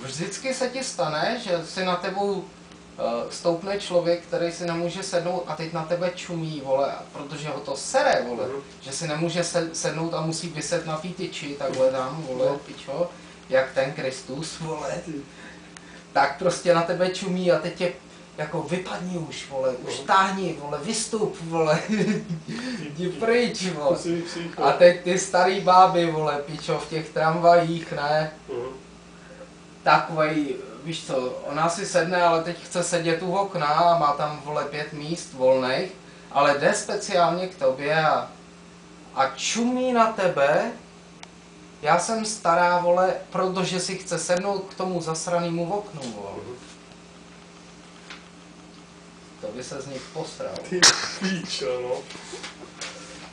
vždycky se ti stane, že si na tebou stoupne člověk, který si nemůže sednout a teď na tebe čumí, vole, protože ho to sere, vole, že si nemůže sednout a musí vyset na té tyči, takhle tam, vole, pičo, jak ten Kristus, vole, tak prostě na tebe čumí a teď tě jako vypadni už, vole, už táhni, vole, vystup, vole, jdi pryč, vole. A teď ty starý báby, vole, pičo, v těch tramvajích, ne, takovej, víš co, ona si sedne, ale teď chce sedět u okna a má tam, vole, 5 míst volných, ale jde speciálně k tobě a čumí na tebe. Já jsem stará, vole, protože si chce sednout k tomu zasranému oknu, vole. To by se z nich posral. Ty píčo, no.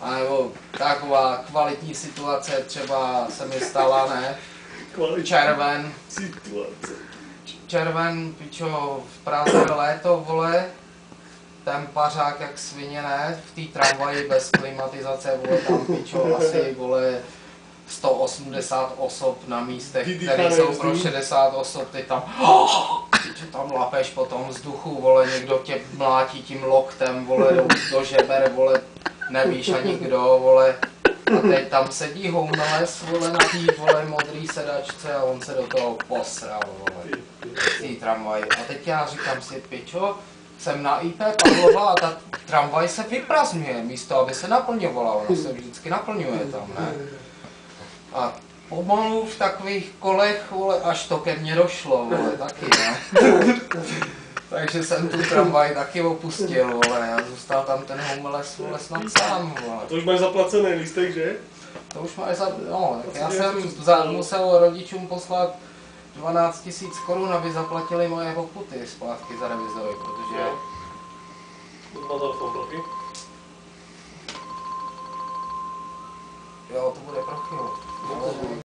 A nebo taková kvalitní situace třeba se mi stala, ne? Červen. Situace. Červen, pičo, v Praze léto, vole. Ten pařák jak svině, ne? V té tramvaji bez klimatizace, vole, tam, pičo, asi, vole, 180 osob na místech, které jsou pro 60 osob, ty tam, pičo, tam lapeš po tom vzduchu, vole, někdo tě mlátí tím loktem, vole, do žeber, vole, nevíš ani kdo, vole. A teď tam sedí homeless, vole, na té, vole, modrý sedačce a on se do toho posral, vole, v té tramvaji. A teď já říkám si, pičo, jsem na IP Pavlova a ta tramvaj se vyprazňuje, místo aby se naplňovala, ona se vždycky naplňuje tam, ne? A pomalu v takových kolech, vole, až to ke mně došlo, vole, taky, ne? Takže jsem tu tramvaj taky opustil, vole, a zůstal tam ten homeless, vole, snad sám, vole. To už máš zaplacený lístek, že? To už máš no, tak já jsem musel rodičům poslat 12 000 korun, aby zaplatili moje pokuty zpátky za revizory, protože... Má telefon prachy? Jo, to bude pro chvíli.